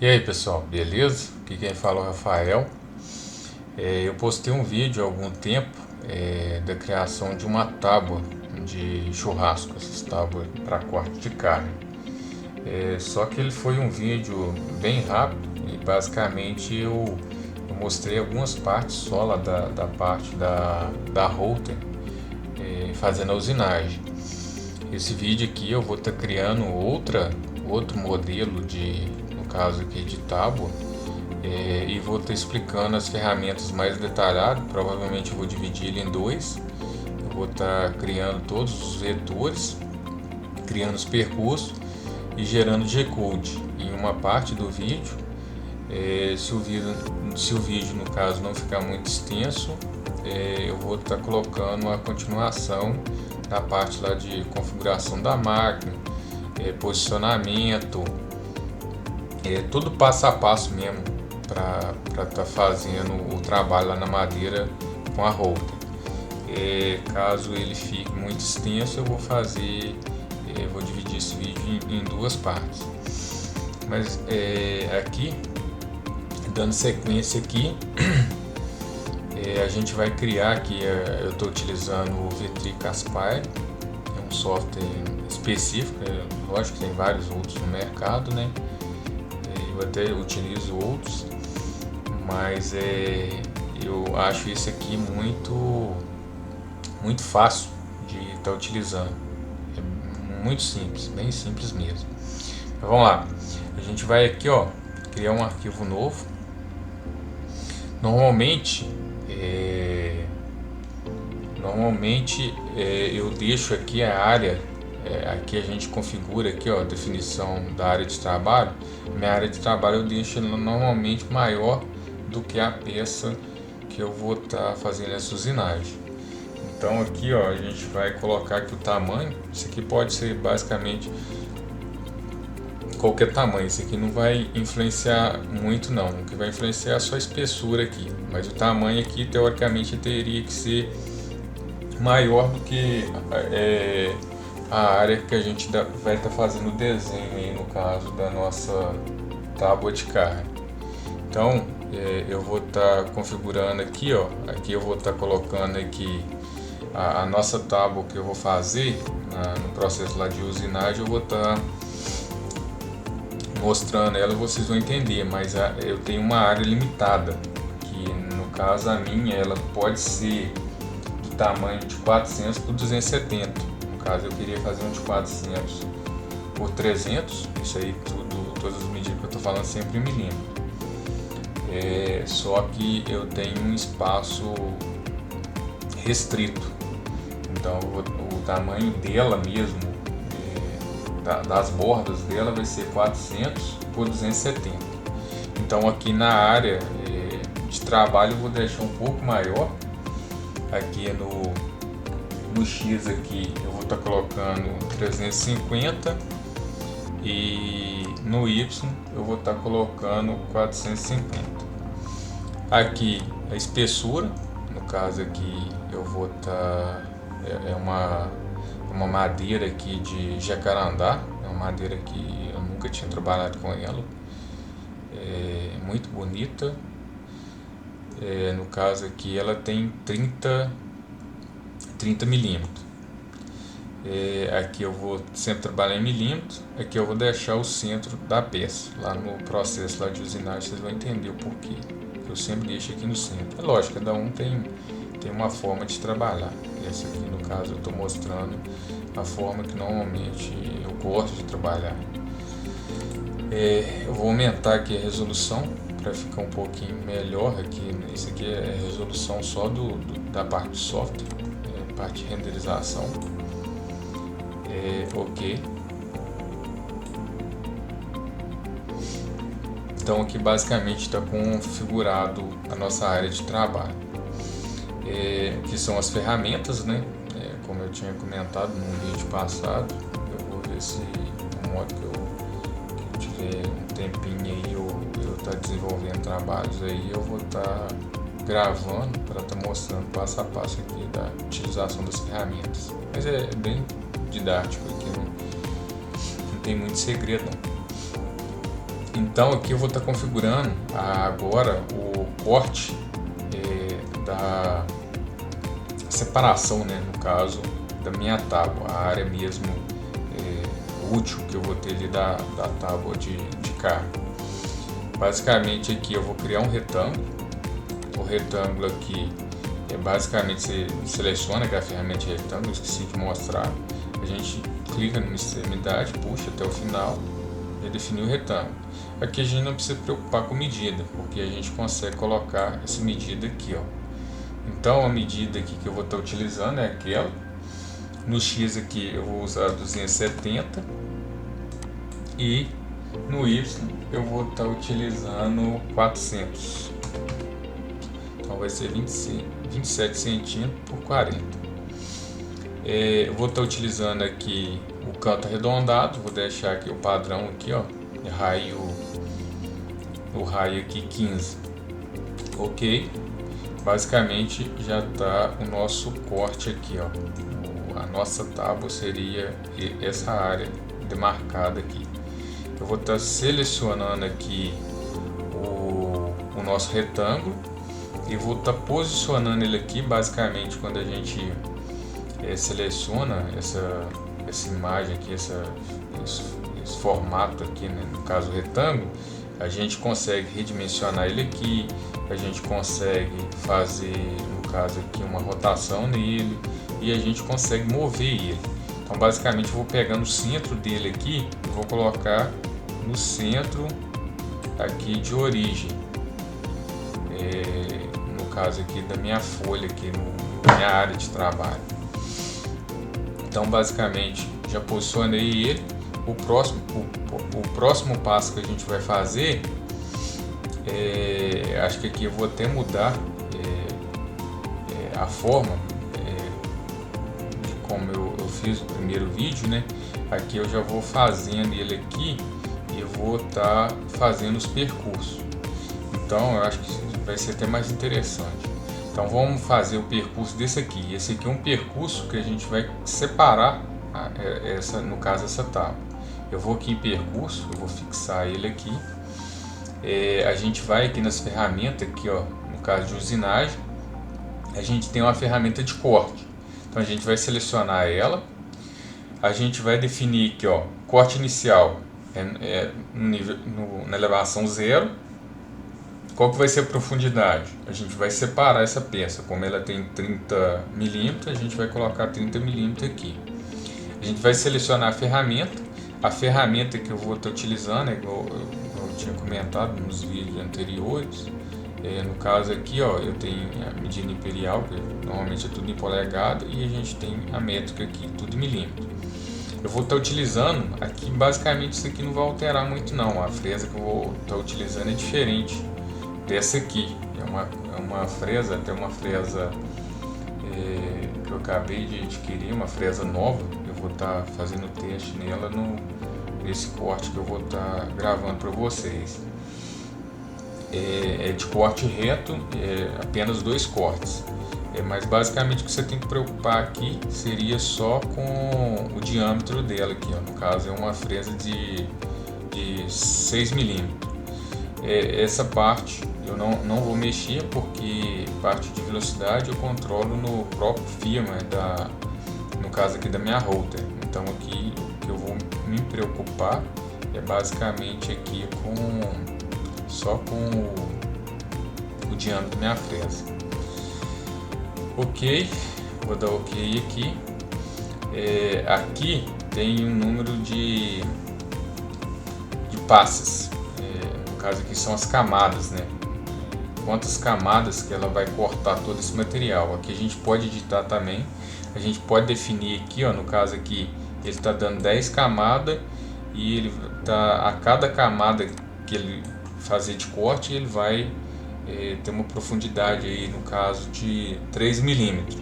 E aí pessoal, beleza? Aqui quem fala é o Rafael. Eu postei um vídeo há algum tempo da criação de uma tábua de churrasco, essas tábuas para corte de carne. Só que ele foi um vídeo bem rápido e basicamente eu mostrei algumas partes só lá da parte da Holter fazendo a usinagem. Esse vídeo aqui eu vou estar criando outro modelo no caso aqui de tábua, e vou estar explicando as ferramentas mais detalhado. Provavelmente eu vou dividir ele em dois. Eu vou estar criando todos os vetores, criando os percursos e gerando G-code em uma parte do vídeo. Se o vídeo no caso não ficar muito extenso, eu vou estar colocando a continuação da parte lá de configuração da máquina, posicionamento, tudo passo a passo mesmo para estar fazendo o trabalho lá na madeira com a roupa. Caso ele fique muito extenso, eu vou dividir esse vídeo em duas partes. Mas aqui, dando sequência aqui, a gente vai criar aqui, eu estou utilizando o Vetri Caspar, é um software específico, lógico que tem vários outros no mercado, né? Eu até utilizo outros, mas eu acho esse aqui muito fácil de estar utilizando, é muito simples, bem simples mesmo. Então, vamos lá, a gente vai aqui criar um arquivo novo. Normalmente eu deixo aqui a área, aqui a gente configura aqui a definição da área de trabalho. Minha área de trabalho eu deixo normalmente maior do que a peça que eu vou estar fazendo essa usinagem. Então aqui a gente vai colocar aqui o tamanho. Isso aqui pode ser basicamente qualquer tamanho. Isso aqui não vai influenciar muito não, o que vai influenciar é só a espessura aqui, mas o tamanho aqui teoricamente teria que ser maior do que a área que a gente vai estar fazendo o desenho aí, no caso da nossa tábua de carne. Então eu vou estar configurando aqui, aqui eu vou estar colocando aqui a nossa tábua que eu vou fazer no processo lá de usinagem. Eu vou estar mostrando ela, vocês vão entender, mas eu tenho uma área limitada, que no caso a minha ela pode ser do tamanho de 400 por 270. No caso eu queria fazer um de 400 por 300, isso aí todas as medidas que eu estou falando sempre em milímetro. Só que eu tenho um espaço restrito, então o tamanho dela mesmo, das bordas dela, vai ser 400 por 270. Então aqui na área de trabalho eu vou deixar um pouco maior. Aqui no X aqui eu vou estar colocando 350 e no Y eu vou estar colocando 450. Aqui a espessura, no caso aqui eu vou estar uma madeira aqui de jacarandá, é uma madeira que eu nunca tinha trabalhado com ela, muito bonita. No caso aqui ela tem 30 milímetros. Aqui eu vou sempre trabalhar em milímetros. Aqui eu vou deixar o centro da peça. Lá no processo lá de usinagem vocês vão entender o porquê eu sempre deixo aqui no centro. É lógico, cada um tem uma forma de trabalhar. Essa aqui no caso eu estou mostrando a forma que normalmente eu gosto de trabalhar. Eu vou aumentar aqui a resolução para ficar um pouquinho melhor aqui. Isso aqui é a resolução só da parte de software, parte de renderização. Ok. Então aqui basicamente está configurado a nossa área de trabalho, que são as ferramentas, né? Como eu tinha comentado no vídeo passado, eu vou ver se no modo que eu tiver um tempinho aí, eu estar desenvolvendo trabalhos aí, eu vou estar gravando para estar mostrando passo a passo aqui da utilização das ferramentas. Mas é bem didático aqui, não tem muito segredo não. Então Então aqui eu vou estar configurando agora o corte da separação, né, no caso da minha tábua, a área mesmo útil que eu vou ter ali da tábua de carga. Basicamente aqui eu vou criar um retângulo. O retângulo aqui basicamente você seleciona que é a ferramenta de retângulo, esqueci de mostrar. A gente clica na extremidade, puxa até o final e definir o retângulo. Aqui a gente não precisa se preocupar com medida, porque a gente consegue colocar essa medida aqui, ó. Então a medida aqui que eu vou estar utilizando é aquela. No X aqui eu vou usar 270 e no Y eu vou estar utilizando 400. Então vai ser 27 centímetros por 40. Eu vou estar utilizando aqui o canto arredondado, vou deixar aqui o padrão aqui, ó, o raio aqui 15. Ok. Basicamente já está o nosso corte aqui, ó. A nossa tábua seria essa área demarcada aqui. Eu vou estar selecionando aqui o nosso retângulo e vou estar posicionando ele aqui. Basicamente, quando a gente seleciona essa imagem aqui, esse formato aqui, né, no caso o retângulo, a gente consegue redimensionar ele aqui, a gente consegue fazer, no caso aqui, uma rotação nele e a gente consegue mover ele. Então basicamente eu vou pegar no centro dele aqui e vou colocar no centro aqui de origem, no caso aqui da minha folha aqui, na minha área de trabalho. Então basicamente já posicionei ele. O próximo passo que a gente vai fazer, acho que aqui eu vou até mudar a forma de como eu fiz o primeiro vídeo, né? Aqui eu já vou fazendo ele aqui e eu vou estar fazendo os percursos. Então eu acho que vai ser até mais interessante. Então vamos fazer o percurso desse aqui. Esse aqui é um percurso que a gente vai separar no caso essa tábua. Eu vou aqui em percurso, eu vou fixar ele aqui. A gente vai aqui nas ferramentas, aqui, ó, no caso de usinagem, a gente tem uma ferramenta de corte. Então a gente vai selecionar ela. A gente vai definir aqui, ó, corte inicial na elevação 0. Qual que vai ser a profundidade? A gente vai separar essa peça. Como ela tem 30 milímetros, a gente vai colocar 30 milímetros aqui. A gente vai selecionar a ferramenta. A ferramenta que eu vou estar utilizando, igual eu tinha comentado nos vídeos anteriores, no caso aqui, ó, eu tenho a medida imperial, que normalmente é tudo em polegada, e a gente tem a métrica aqui, tudo em milímetro. Eu vou estar utilizando aqui, basicamente isso aqui não vai alterar muito não, a fresa que eu vou estar utilizando é diferente dessa aqui, é uma fresa, até uma fresa que eu acabei de adquirir, uma fresa nova. Eu vou estar fazendo o teste nela nesse corte que eu vou estar gravando para vocês. É de corte reto, apenas 2 cortes. Mas basicamente o que você tem que preocupar aqui seria só com o diâmetro dela aqui, ó. No caso é uma fresa de 6 milímetros. Essa parte eu não vou mexer, porque parte de velocidade eu controlo no próprio firmware no caso aqui da minha router. Então aqui o que eu vou me preocupar é basicamente aqui só com o diâmetro da minha fresa. Ok, vou dar ok aqui. Aqui tem um número de passes, no caso aqui são as camadas, né? Quantas camadas que ela vai cortar todo esse material. Aqui a gente pode editar também. A gente pode definir aqui, ó, no caso aqui ele está dando 10 camadas e ele tá, a cada camada que ele fazer de corte ele vai ter uma profundidade aí, no caso de 3 milímetros.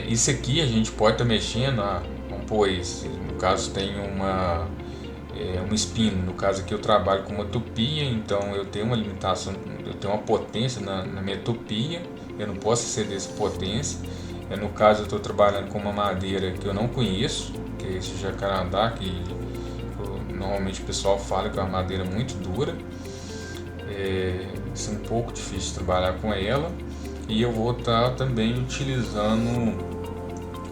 Isso aqui a gente pode estar mexendo, vamos pôr isso, no caso tem um espino, no caso aqui eu trabalho com uma tupia, então eu tenho uma limitação, eu tenho uma potência na minha tupia, eu não posso exceder essa potência. No caso eu estou trabalhando com uma madeira que eu não conheço, que é esse jacarandá, que normalmente o pessoal fala que é uma madeira muito dura, é um pouco difícil de trabalhar com ela. E eu vou estar também utilizando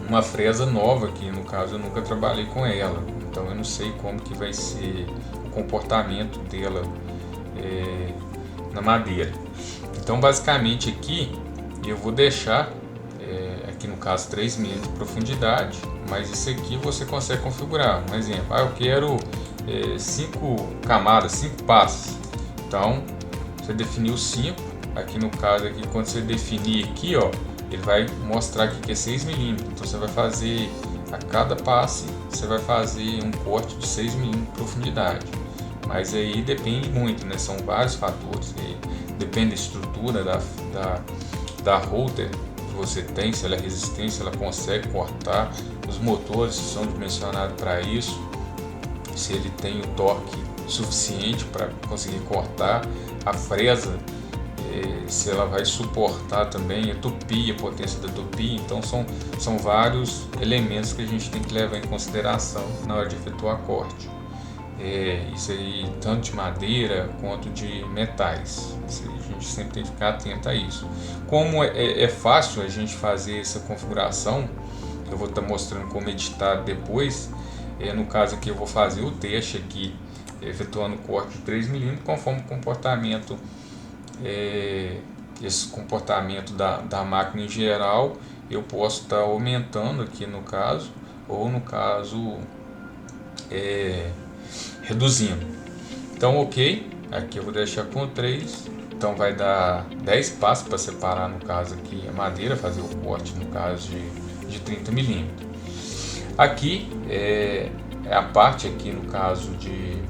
uma fresa nova, que no caso eu nunca trabalhei com ela, então eu não sei como que vai ser o comportamento dela na madeira. Então basicamente aqui eu vou deixar aqui no caso 3 mm de profundidade, mas isso aqui você consegue configurar. Um exemplo, eu quero 5 camadas, 5 passos. Então você definiu 5. Aqui no caso, aqui, quando você definir aqui, ó, ele vai mostrar aqui que é 6 mm. Então você vai fazer a cada passe, você vai fazer um corte de 6 mm de profundidade. Mas aí depende muito, né? São vários fatores. Depende da estrutura da router que você tem, se ela é resistente, se ela consegue cortar. Os motores são dimensionados para isso, se ele tem o torque suficiente para conseguir cortar. A fresa, se ela vai suportar também a tupi, a potência da tupi. Então são vários elementos que a gente tem que levar em consideração na hora de efetuar corte. Isso aí, tanto de madeira quanto de metais. A gente sempre tem que ficar atento a isso. Como é fácil a gente fazer essa configuração, eu vou estar mostrando como editar depois. No caso aqui eu vou fazer o teste aqui, efetuando corte de 3 mm, conforme o comportamento, esse comportamento da máquina em geral. Eu posso estar aumentando aqui no caso, ou no caso reduzindo. Então ok, aqui eu vou deixar com 3, então vai dar 10 passos para separar, no caso aqui a madeira, fazer o corte no caso de 30 mm. Aqui é a parte aqui no caso de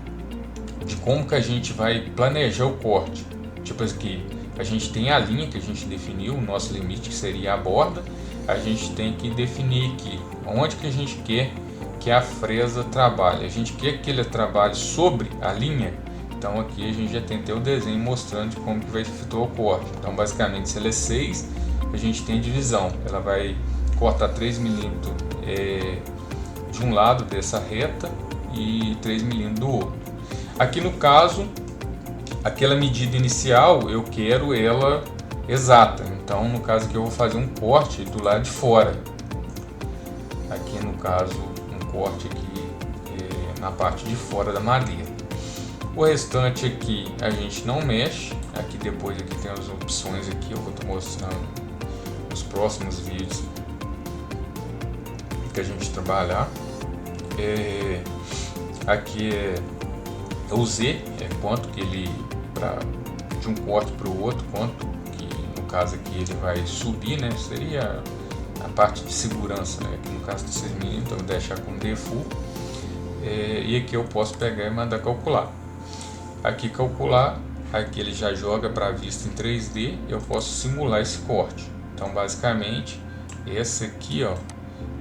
como que a gente vai planejar o corte. Tipo aqui, a gente tem a linha que a gente definiu, o nosso limite que seria a borda. A gente tem que definir aqui onde que a gente quer que a fresa trabalhe. A gente quer que ele trabalhe sobre a linha. Então aqui a gente já tem o desenho mostrando de como que vai efetuar o corte. Então basicamente, se ela é 6, a gente tem divisão. Ela vai cortar 3 mm de um lado dessa reta e 3 mm do outro. Aqui no caso, aquela medida inicial eu quero ela exata. Então no caso aqui eu vou fazer um corte do lado de fora. Aqui no caso, um corte aqui na parte de fora da madeira. O restante aqui a gente não mexe. Aqui depois aqui tem as opções aqui, eu vou estar mostrando nos próximos vídeos que a gente trabalhar. Aqui é o Z, quanto que ele de um corte para o outro, quanto que no caso aqui ele vai subir, né? Seria a parte de segurança, né? Aqui no caso de 6 mm, então eu vou deixar com default. E aqui eu posso pegar e mandar calcular. Aqui calcular, aqui ele já joga para a vista em 3D. Eu posso simular esse corte. Então basicamente essa aqui, ó,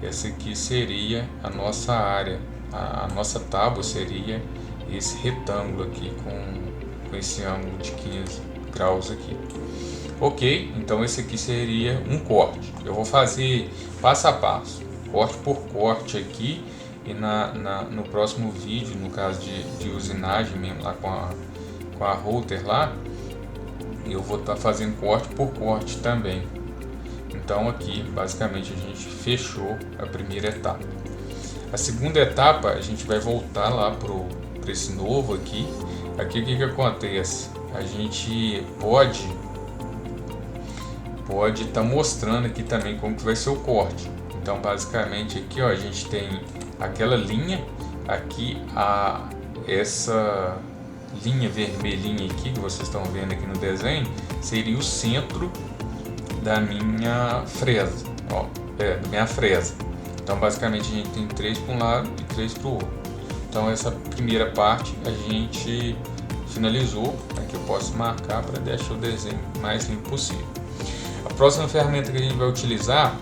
essa aqui seria a nossa área, a nossa tábua seria esse retângulo aqui com esse ângulo de 15 graus aqui. Ok, então esse aqui seria um corte. Eu vou fazer passo a passo, corte por corte aqui. E no próximo vídeo, no caso de usinagem mesmo, lá com a router lá, eu vou estar fazendo corte por corte também. Então aqui basicamente a gente fechou a primeira etapa. A segunda etapa a gente vai voltar lá para esse novo aqui. Aqui o que acontece? A gente pode estar mostrando aqui também como que vai ser o corte. Então basicamente aqui, ó, a gente tem aquela linha aqui, essa linha vermelhinha aqui que vocês estão vendo aqui no desenho seria o centro da minha fresa, ó, da minha fresa. Então basicamente a gente tem 3 para um lado e 3 para o outro. Então essa primeira parte a gente finalizou. Aqui eu posso marcar para deixar o desenho mais limpo possível. A próxima ferramenta que a gente vai utilizar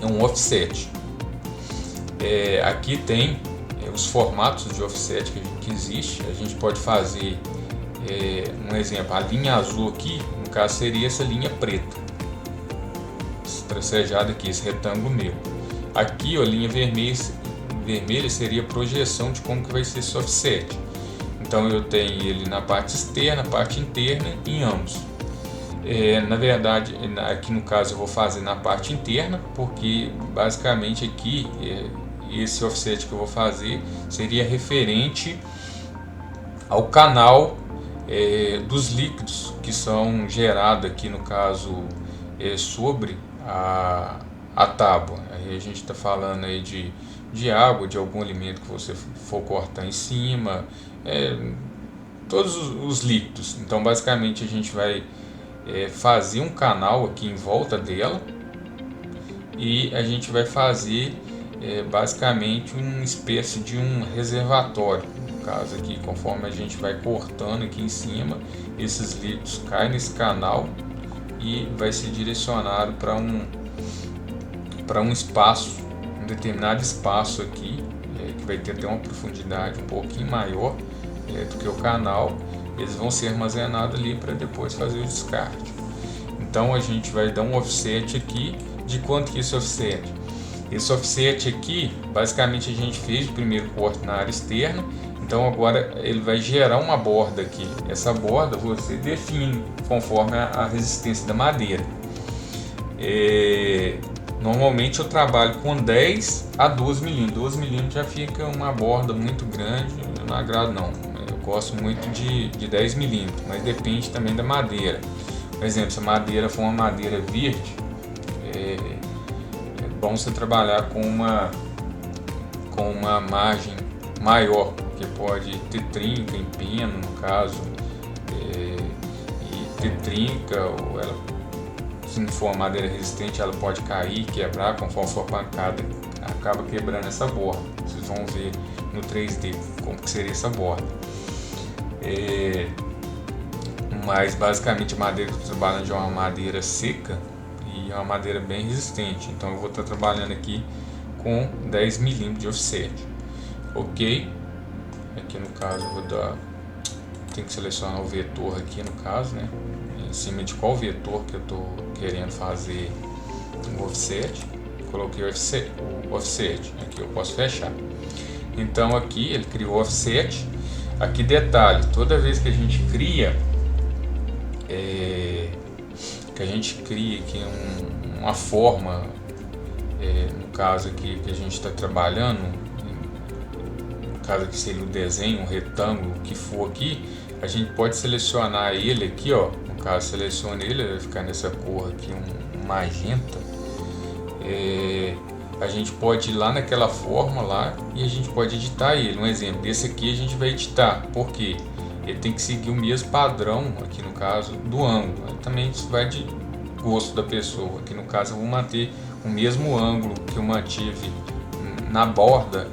é um offset. Aqui tem os formatos de offset que existe. A gente pode fazer um exemplo, a linha azul aqui, no caso seria essa linha preta, tracejada aqui, esse retângulo meu. Aqui, ó, a linha vermelha vermelha seria a projeção de como que vai ser esse offset. Então eu tenho ele na parte externa, na parte interna, em ambos. Na verdade, aqui no caso eu vou fazer na parte interna, porque basicamente aqui esse offset que eu vou fazer seria referente ao canal dos líquidos que são gerados aqui no caso sobre a tábua. Aí a gente está falando aí de água, de algum alimento que você for cortar em cima, todos os líquidos. Então basicamente a gente vai fazer um canal aqui em volta dela e a gente vai fazer basicamente uma espécie de um reservatório. No caso aqui, conforme a gente vai cortando aqui em cima, esses líquidos caem nesse canal e vai ser direcionado para um espaço, um determinado espaço aqui, que vai ter até uma profundidade um pouquinho maior do que o canal. Eles vão ser armazenados ali para depois fazer o descarte. Então a gente vai dar um offset aqui. De quanto que é esse offset? Esse offset aqui, basicamente a gente fez o primeiro corte na área externa. Então agora ele vai gerar uma borda aqui. Essa borda você define conforme a resistência da madeira. Normalmente eu trabalho com 10 a 12 milímetros. 12 milímetros já fica uma borda muito grande, eu não agrado não. Eu gosto muito de 10 milímetros, mas depende também da madeira. Por exemplo, se a madeira for uma madeira verde, é bom você trabalhar com uma margem maior, porque pode ter trinca, empeno no caso, e ter trinca, ou ela, se não for uma madeira resistente, ela pode cair, quebrar, conforme for pancada, acaba quebrando essa borda. Vocês vão ver no 3D como que seria essa borda. Mas basicamente a madeira que eu estou trabalhando já é uma madeira seca e é uma madeira bem resistente. Então eu vou estar trabalhando aqui com 10 milímetros de offset. Ok? Aqui no caso eu vou dar... Tem que selecionar o vetor aqui no caso, né? Em cima de qual vetor que eu estou querendo fazer o offset. Coloquei o offset. Aqui eu posso fechar. Então aqui ele criou o offset. Aqui detalhe, toda vez que a gente cria aqui uma forma, no caso aqui que a gente está trabalhando, no caso aqui seria o desenho, um retângulo que for aqui, a gente pode selecionar ele aqui, ó. No caso selecione ele, vai ficar nessa cor aqui, um magenta. A gente pode ir lá naquela forma lá e a gente pode editar ele. Um exemplo, esse aqui a gente vai editar, porque ele tem que seguir o mesmo padrão, aqui no caso, do ângulo. Também isso vai de gosto da pessoa. Aqui no caso eu vou manter o mesmo ângulo que eu mantive na borda,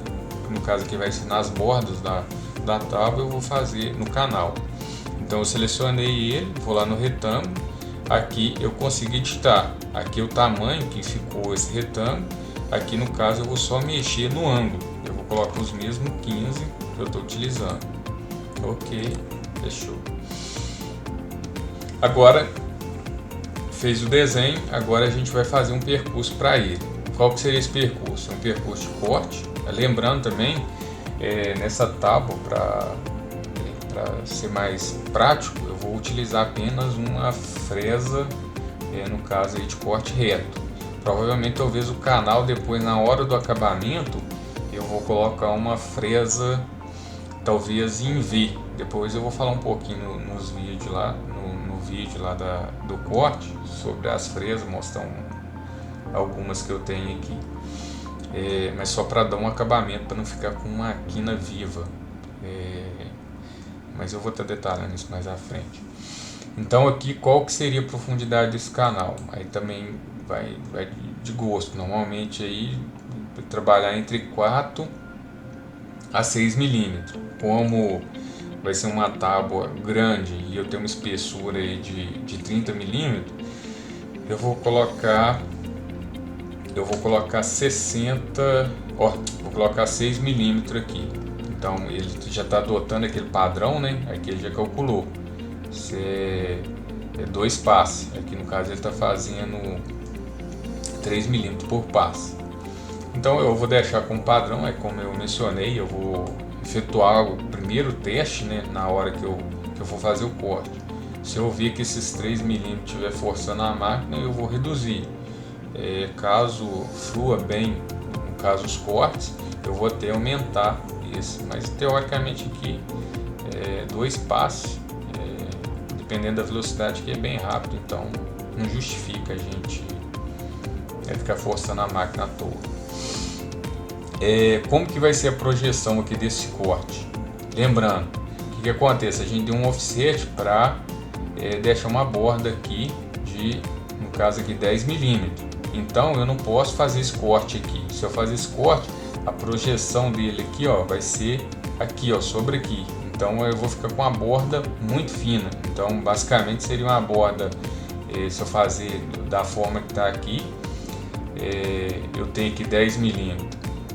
no caso aqui vai ser nas bordas da tábua, eu vou fazer no canal. Então eu selecionei ele, vou lá no retângulo, aqui eu consigo editar. Aqui é o tamanho que ficou esse retângulo. Aqui no caso eu vou só mexer no ângulo, eu vou colocar os mesmos 15 que eu estou utilizando. Ok, fechou. Agora fez o desenho, agora a gente vai fazer um percurso para ele. Qual que seria esse percurso? É um percurso de corte. Lembrando também, nessa tábua, para ser mais prático, eu vou utilizar apenas uma fresa, no caso aí de corte reto. Provavelmente talvez o canal depois, na hora do acabamento, eu vou colocar uma fresa talvez em V. Depois eu vou falar um pouquinho nos vídeos lá, no vídeo lá do corte, sobre as fresas, mostrar algumas que eu tenho aqui. Mas só para dar um acabamento, para não ficar com uma quina viva. Mas eu vou estar detalhando isso mais à frente. Então aqui, qual que seria a profundidade desse canal? Aí também vai de gosto. Normalmente aí trabalhar entre 4 a 6 milímetros. Como vai ser uma tábua grande e eu tenho uma espessura aí de 30 milímetros, eu vou colocar 60, vou colocar 6 milímetros aqui. Então ele já está adotando aquele padrão, né? Aqui ele já calculou. Isso é 2 passes. Aqui no caso ele está fazendo 3 milímetros por passe. Então eu vou deixar como padrão, como eu mencionei, eu vou efetuar o primeiro teste, né, na hora que eu for fazer o corte. Se eu ver que esses 3 mm estiver forçando a máquina, eu vou reduzir. Caso flua bem, no caso os cortes, eu vou até aumentar esse, mas teoricamente aqui 2 passes, dependendo da velocidade, que é bem rápido, então não justifica a gente ficar forçando a máquina à toa. Como que vai ser a projeção aqui desse corte? Lembrando, o que acontece? A gente deu um offset para deixar uma borda aqui de, no caso aqui, 10 mm. Então eu não posso fazer esse corte aqui. Se eu fazer esse corte, a projeção dele aqui, ó, vai ser aqui, ó, sobre aqui. Então eu vou ficar com a borda muito fina. Então basicamente seria uma borda, se eu fazer da forma que está aqui, eu tenho aqui 10 mm.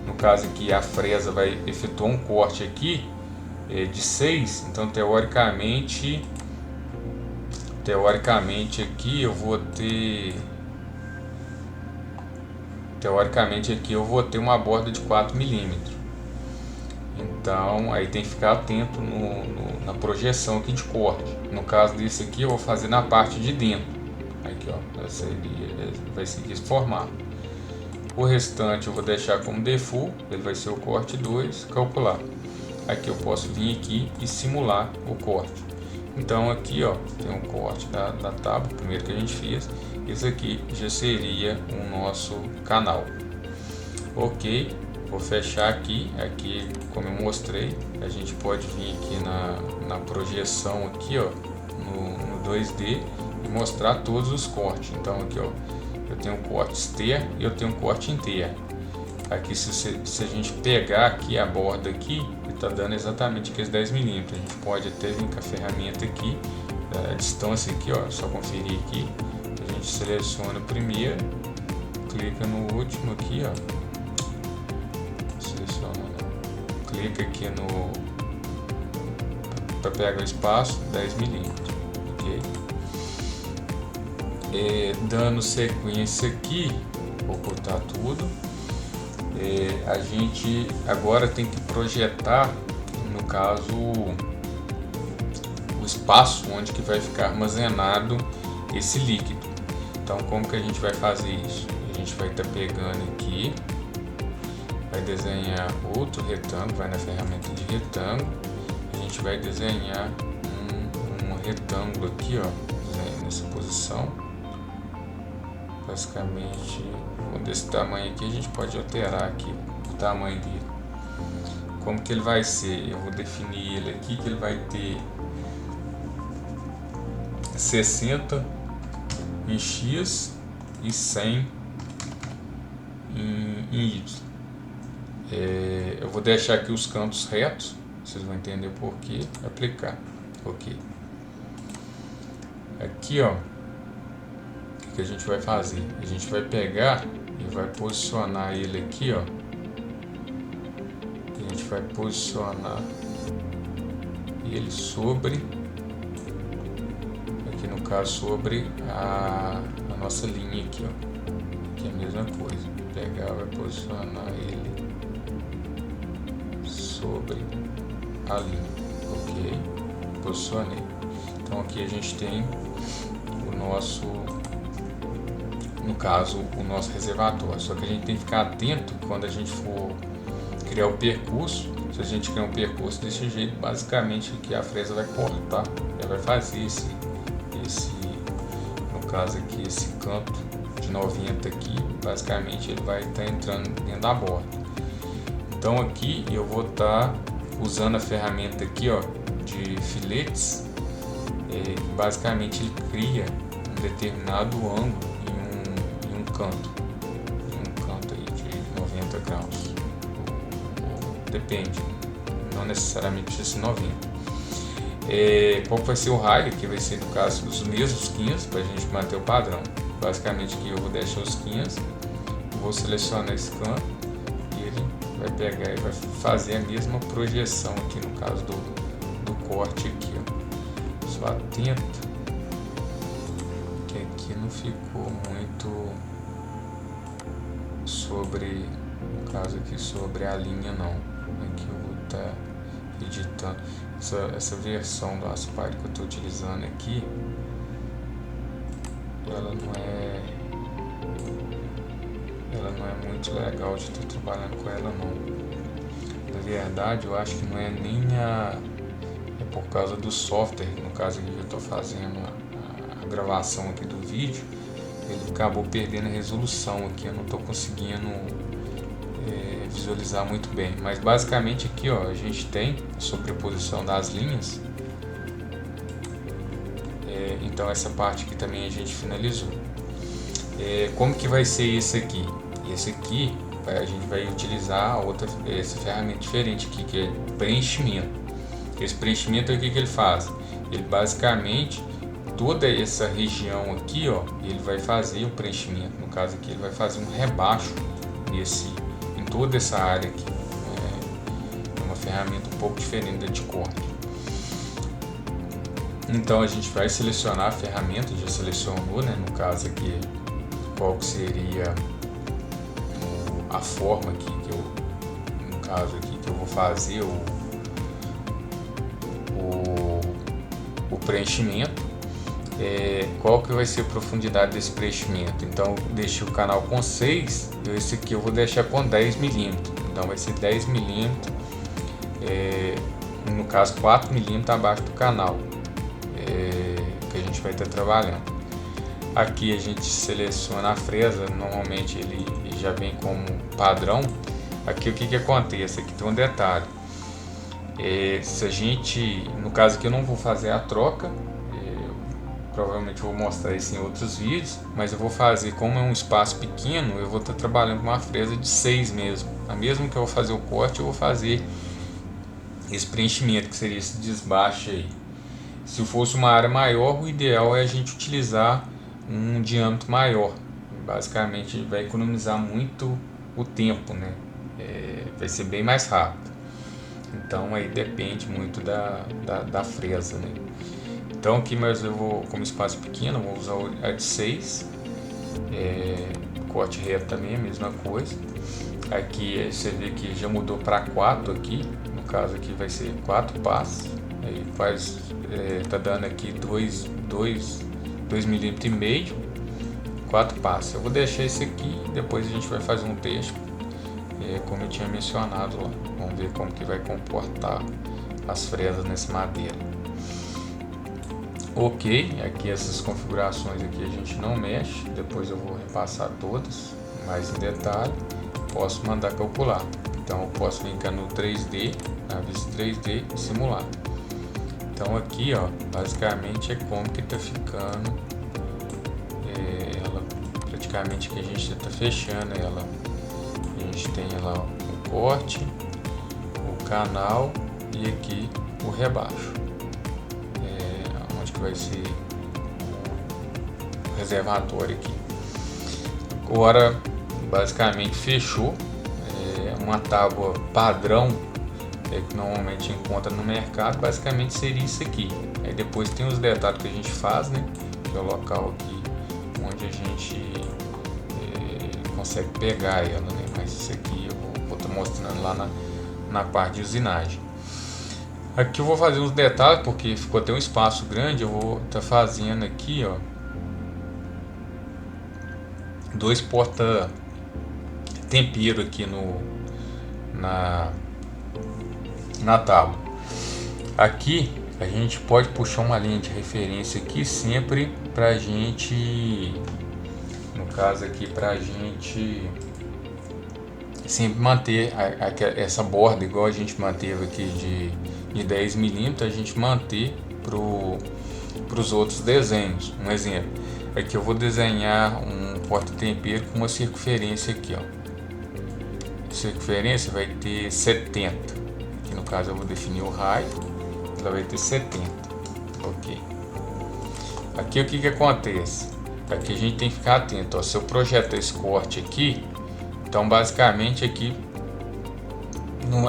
No caso aqui a fresa vai efetuar um corte aqui de 6, então teoricamente aqui eu vou ter uma borda de 4 mm. Então aí tem que ficar atento na projeção aqui de corte. No caso desse aqui eu vou fazer na parte de dentro. Aqui, ó, vai seguir esse formato. O restante eu vou deixar como default, ele vai ser o corte 2, calcular. Aqui eu posso vir aqui e simular o corte. Então aqui, ó, tem um corte da tábua, primeiro que a gente fez. Esse aqui já seria o nosso canal. Ok, vou fechar aqui. Aqui, como eu mostrei, a gente pode vir aqui na projeção aqui, ó, no 2D e mostrar todos os cortes. Então aqui, ó, eu tenho um corte externo e eu tenho um corte interno. Aqui se a gente pegar aqui a borda aqui, está dando exatamente aqueles 10 mm. A gente pode até vir com a ferramenta aqui, a distância aqui, ó, só conferir aqui. A gente seleciona o primeiro, clica no último aqui, ó, seleciona, clica aqui para pegar o espaço 10 mm, ok? Dando sequência aqui, vou ocultar tudo. A gente agora tem que projetar, no caso, o espaço onde que vai ficar armazenado esse líquido. Então como que a gente vai fazer isso? A gente vai estar pegando aqui, vai desenhar outro retângulo, vai na ferramenta de retângulo, a gente vai desenhar um retângulo aqui, ó, nessa posição. Basicamente desse tamanho aqui, a gente pode alterar aqui o tamanho dele. Como que ele vai ser? Eu vou definir ele aqui, que ele vai ter 60 em X e 100 em Y. Eu vou deixar aqui os cantos retos, vocês vão entender por que. Aplicar, ok. Aqui, ó, que a gente vai fazer? A gente vai pegar e vai posicionar ele aqui, ó. A gente vai posicionar ele sobre, aqui no caso, sobre a nossa linha aqui, ó. Aqui é a mesma coisa. Pegar, vai posicionar ele sobre a linha, ok? Posicionei. Então aqui a gente tem o nosso, no caso, o nosso reservatório. Só que a gente tem que ficar atento quando a gente for criar o percurso. Se a gente criar um percurso desse jeito, basicamente aqui a fresa vai cortar, ela vai fazer esse no caso aqui, esse canto de 90 aqui, basicamente ele vai estar entrando dentro da borda. Então aqui eu vou estar usando a ferramenta aqui, ó, de filetes. Basicamente ele cria um determinado ângulo em um canto aí de 90 graus, depende, não necessariamente precisa ser 90. Qual vai ser o raio? Aqui vai ser, no caso, os mesmos 15, para a gente manter o padrão. Basicamente aqui eu vou deixar os 15, vou selecionar esse canto e ele vai pegar e vai fazer a mesma projeção aqui, no caso do corte aqui, ó. Só atento que aqui não ficou muito sobre no caso aqui sobre a linha não. Aqui eu vou estar editando essa versão do Aspire que eu estou utilizando aqui. Ela não é muito legal de estar trabalhando com ela não. Na verdade eu acho que não é nem é por causa do software. No caso aqui que eu estou fazendo a gravação aqui do vídeo, ele acabou perdendo a resolução aqui, eu não estou conseguindo visualizar muito bem, mas basicamente aqui ó, a gente tem a sobreposição das linhas. Então essa parte aqui também a gente finalizou. Como que vai ser esse aqui? Esse aqui a gente vai utilizar essa ferramenta diferente aqui, que é preenchimento. Esse preenchimento aqui que ele faz, ele basicamente toda essa região aqui ó, ele vai fazer o preenchimento. No caso aqui ele vai fazer um rebaixo em toda essa área aqui. É uma ferramenta um pouco diferente da T-Corner. Então a gente vai selecionar a ferramenta, já selecionou, né? No caso aqui, qual que seria a forma aqui que no caso aqui que eu vou fazer o preenchimento. Qual que vai ser a profundidade desse preenchimento? Então eu deixei o canal com 6, esse aqui eu vou deixar com 10 milímetros. Então vai ser 10 milímetros, no caso 4 milímetros abaixo do canal. Que a gente vai estar trabalhando. Aqui a gente seleciona a fresa, normalmente ele já vem como padrão. Aqui o que acontece? Aqui tem um detalhe. Se a gente, no caso aqui eu não vou fazer a troca, provavelmente eu vou mostrar isso em outros vídeos, mas eu vou fazer, como é um espaço pequeno, eu vou estar trabalhando com uma fresa de 6 mesmo. A mesma que eu vou fazer o corte, eu vou fazer esse preenchimento, que seria esse desbaste aí. Se fosse uma área maior, o ideal é a gente utilizar um diâmetro maior. Basicamente vai economizar muito o tempo, né? Vai ser bem mais rápido. Então aí depende muito da fresa, né? Então aqui, mas eu vou, como espaço pequeno, eu vou usar a de 6. Corte reto também é a mesma coisa. Aqui você vê que já mudou para 4 aqui. No caso aqui vai ser 4 passos. Aí faz, tá dando aqui 2,5 milímetros, 4 passos. Eu vou deixar esse aqui, depois a gente vai fazer um texto, como eu tinha mencionado lá. Vamos ver como que vai comportar as fresas nessa madeira. Ok, aqui essas configurações aqui a gente não mexe, depois eu vou repassar todas, mais em detalhe, posso mandar calcular. Então eu posso vir cá no 3D, na vista 3D e simular. Então aqui ó, basicamente é como que tá ficando ela, praticamente que a gente já tá fechando ela. A gente tem lá o corte, o canal e aqui o rebaixo, onde que vai ser o reservatório aqui. Agora basicamente fechou. Uma tábua padrão que normalmente encontra no mercado, basicamente seria isso aqui. Aí depois tem os detalhes que a gente faz, né? Que é o local aqui onde a gente consegue pegar ela, né? Mas isso aqui eu vou estar mostrando lá na parte de usinagem. Aqui eu vou fazer uns detalhes porque ficou até um espaço grande. Eu vou estar fazendo aqui, ó, 2 porta tempero aqui na tábua. Aqui a gente pode puxar uma linha de referência aqui sempre pra gente, no caso aqui, pra gente sempre manter essa borda igual a gente manteve aqui de 10 milímetros, a gente manter pros outros desenhos. Um exemplo, aqui eu vou desenhar um porta-tempero com uma circunferência aqui, ó. Circunferência vai ter 70. Aqui no caso eu vou definir o raio, ela vai ter 70. Ok. Aqui o que acontece? Aqui a gente tem que ficar atento, ó. Se eu projetar esse corte aqui, então basicamente aqui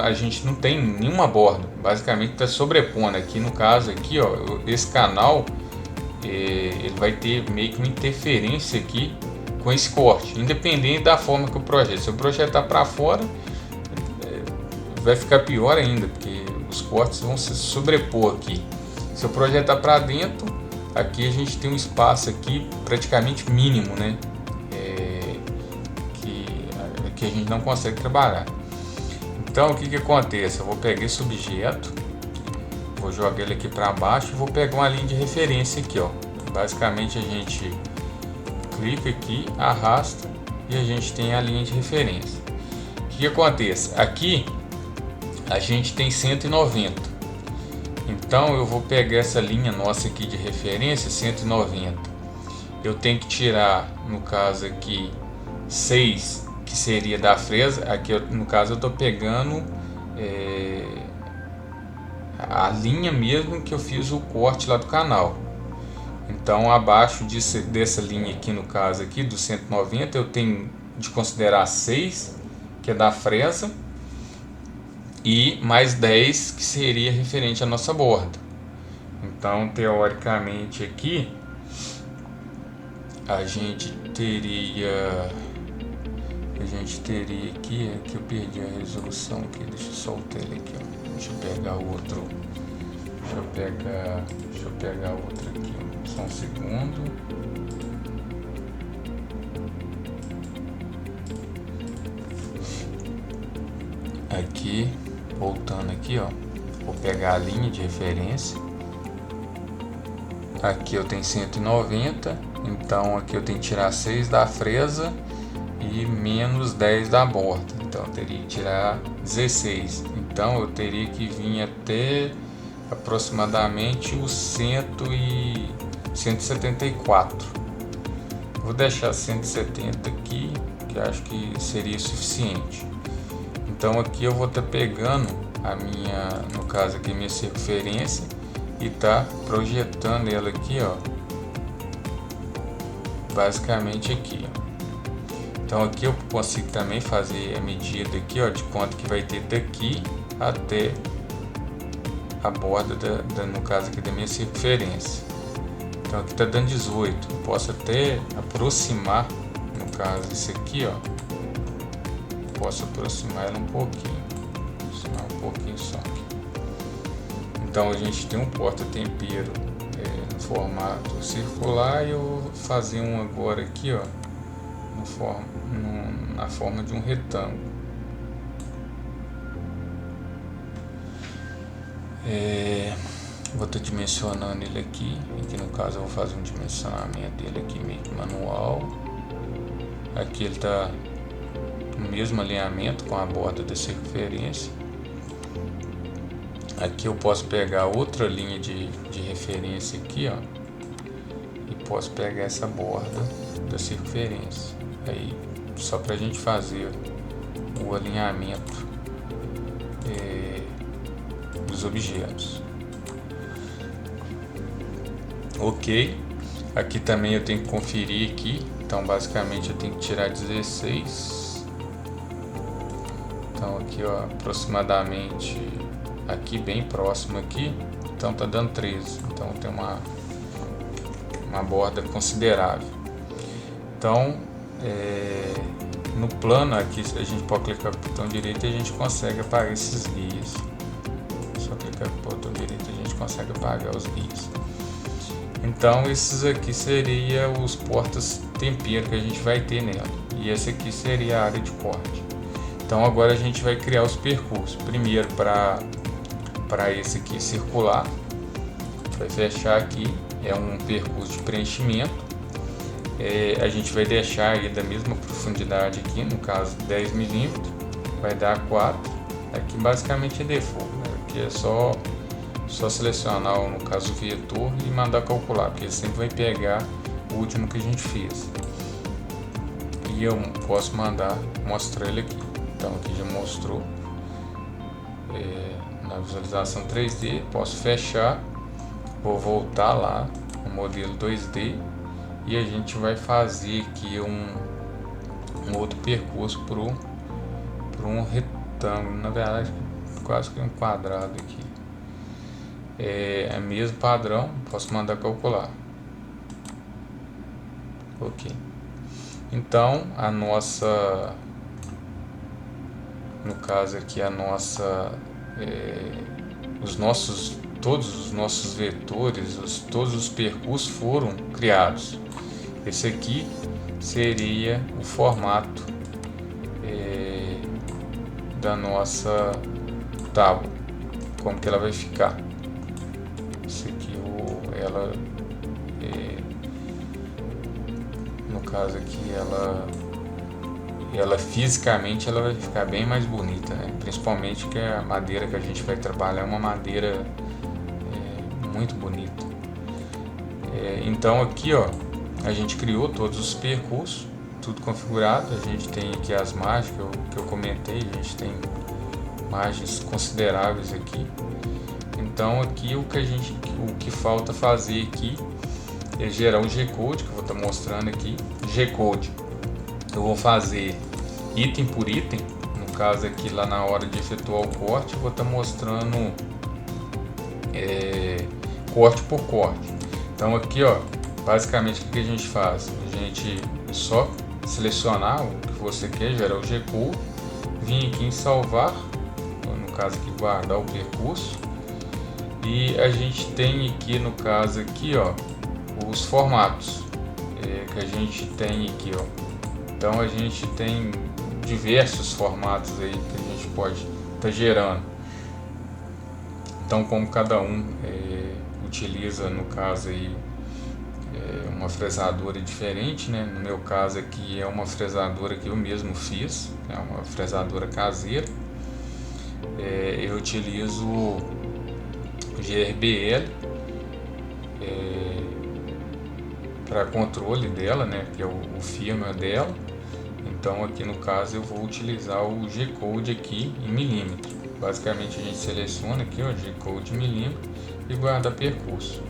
a gente não tem nenhuma borda, basicamente está sobrepondo. Aqui no caso aqui, ó, esse canal ele vai ter meio que uma interferência aqui com esse corte, independente da forma que eu projete. Se eu projetar para fora, vai ficar pior ainda, porque os cortes vão se sobrepor aqui. Se eu projetar para dentro, aqui a gente tem um espaço aqui praticamente mínimo, né? Que a gente não consegue trabalhar. Então o que acontece? Eu vou pegar esse objeto, vou jogar ele aqui para baixo e vou pegar uma linha de referência aqui, ó. Basicamente a gente clica aqui, arrasta e a gente tem a linha de referência. O que acontece? Aqui a gente tem 190. Então eu vou pegar essa linha nossa aqui de referência, 190. Eu tenho que tirar, no caso aqui, 6, que seria da fresa. Aqui no caso eu estou pegando a linha mesmo que eu fiz o corte lá do canal. Então abaixo dessa linha aqui, no caso aqui do 190, eu tenho de considerar 6, que é da fresa, e mais 10, que seria referente à nossa borda. Então teoricamente aqui a gente teria aqui, é que eu perdi a resolução aqui, deixa eu soltar ele aqui, ó. Deixa eu pegar outro aqui, ó. Só um segundo. Aqui, voltando aqui, ó, vou pegar a linha de referência. Aqui eu tenho 190, então aqui eu tenho que tirar 6 da fresa e menos 10 da borda, então eu teria que tirar 16. Então eu teria que vir até aproximadamente os 174. Vou deixar 170 aqui, que acho que seria suficiente. Então aqui eu vou estar pegando a minha, no caso aqui, minha circunferência, e tá projetando ela aqui, ó, basicamente aqui, ó. Então aqui eu consigo também fazer a medida aqui, ó, de quanto que vai ter daqui até a borda no caso aqui da minha circunferência. Então aqui tá dando 18. Eu posso até aproximar, no caso isso aqui, ó, posso aproximar ela um pouquinho, só. Então a gente tem um porta-tempero no formato circular, e eu vou fazer um agora aqui, ó, na forma de um retângulo. Vou estar dimensionando ele aqui no caso eu vou fazer um dimensionamento dele aqui meio que manual. Aqui ele está no mesmo alinhamento com a borda da circunferência. Aqui eu posso pegar outra linha de referência aqui, ó, e posso pegar essa borda da circunferência. Aí só para a gente fazer o alinhamento dos objetos. Ok, aqui também eu tenho que conferir aqui, então basicamente eu tenho que tirar 16. Então aqui, ó, aproximadamente aqui bem próximo aqui, então tá dando 13, então tem uma borda considerável. Então no plano aqui a gente pode clicar com o botão direito e a gente consegue apagar esses guias. Só clicar com o botão direito e a gente consegue apagar os guias. Então esses aqui seriam os portas tempero que a gente vai ter nela, e essa aqui seria a área de corte. Então agora a gente vai criar os percursos. Primeiro para esse aqui circular, vai fechar aqui, é um percurso de preenchimento. A gente vai deixar ele da mesma profundidade aqui, no caso 10 mm, vai dar 4. Aqui basicamente é default, né? Aqui é só selecionar, no caso, o vetor e mandar calcular, porque ele sempre vai pegar o último que a gente fez. E eu posso mostrar ele aqui. Então aqui já mostrou na visualização 3D. Posso fechar, vou voltar lá no modelo 2D e a gente vai fazer aqui um outro percurso para um retângulo, na verdade quase que um quadrado aqui. É mesmo padrão, posso mandar calcular. Ok. Então a nossa, no caso aqui a nossa, todos os nossos vetores, todos os percursos foram criados. Esse aqui seria o formato da nossa tábua, como que ela vai ficar. Esse aqui ela no caso aqui ela fisicamente ela vai ficar bem mais bonita, né? Principalmente que a madeira que a gente vai trabalhar é uma madeira muito bonita. Então aqui, ó, a gente criou todos os percursos, tudo configurado. A gente tem aqui as margens que eu comentei, a gente tem margens consideráveis aqui. Então aqui o que falta fazer aqui é gerar o G-Code, que eu vou estar mostrando aqui. G-Code eu vou fazer item por item. No caso aqui, lá na hora de efetuar o corte, eu vou estar mostrando corte por corte. Então aqui, ó, basicamente o que a gente faz? A gente só selecionar o que você quer, gerar o G-Code, vir aqui em salvar, no caso aqui guardar o percurso, e a gente tem aqui, no caso aqui, ó, os formatos que a gente tem aqui, ó. Então a gente tem diversos formatos aí que a gente pode estar gerando. Então como cada um utiliza, no caso aí, uma fresadora diferente, né? No meu caso aqui é uma fresadora que eu mesmo fiz, é uma fresadora caseira. Eu utilizo o GRBL para controle dela, né? Que é o firmware dela. Então aqui no caso eu vou utilizar o G-Code aqui em milímetro. Basicamente a gente seleciona aqui, ó, G-Code em milímetro e guarda percurso.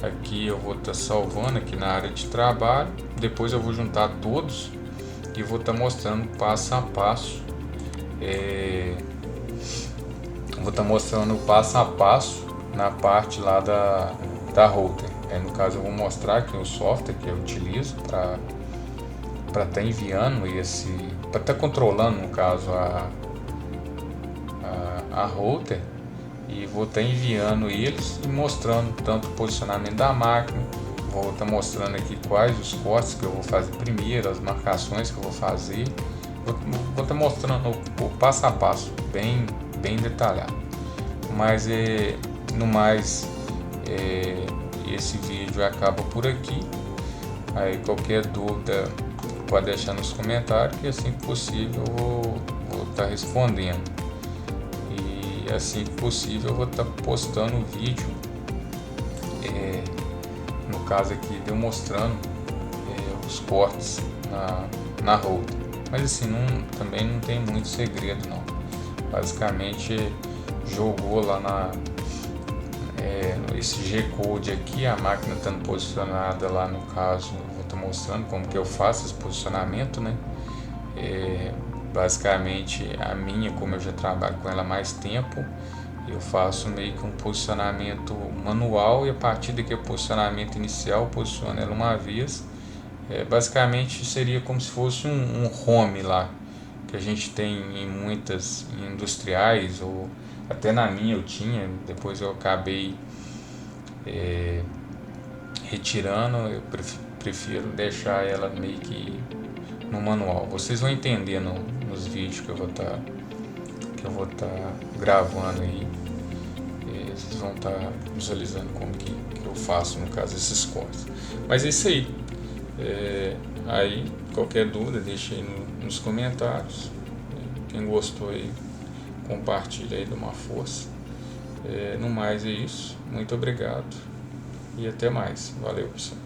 Aqui eu vou estar salvando aqui na área de trabalho. Depois eu vou juntar todos e vou estar mostrando passo a passo. Vou estar mostrando passo a passo na parte lá da router. No caso eu vou mostrar aqui o software que eu utilizo para estar enviando para estar controlando, no caso, a router, e vou estar enviando eles e mostrando tanto o posicionamento da máquina. Vou estar mostrando aqui quais os cortes que eu vou fazer primeiro, as marcações que eu vou fazer. Vou estar mostrando o passo a passo, bem detalhado. Mas no mais, esse vídeo acaba por aqui. Aí qualquer dúvida pode deixar nos comentários, que assim que possível eu vou estar respondendo. E assim que possível eu vou estar postando o vídeo, no caso aqui de eu mostrando os cortes na router. Mas assim, também não tem muito segredo não. Basicamente jogou lá esse G-Code aqui, a máquina estando posicionada lá, no caso eu vou estar mostrando como que eu faço esse posicionamento, né? Basicamente a minha, como eu já trabalho com ela há mais tempo, eu faço meio que um posicionamento manual, e a partir daqui o posicionamento inicial, eu posiciono ela uma vez. Basicamente seria como se fosse um home lá, que a gente tem em muitas industriais, ou até na minha eu tinha, depois eu acabei retirando. Eu prefiro deixar ela meio que no manual. Vocês vão entender nos vídeos que eu vou estar gravando aí. Vocês vão estar visualizando como que eu faço, no caso, esses cortes. Mas é isso aí. Aí qualquer dúvida deixa aí nos comentários. Quem gostou aí, compartilha aí, dá uma força. No mais é isso. Muito obrigado e até mais. Valeu, pessoal.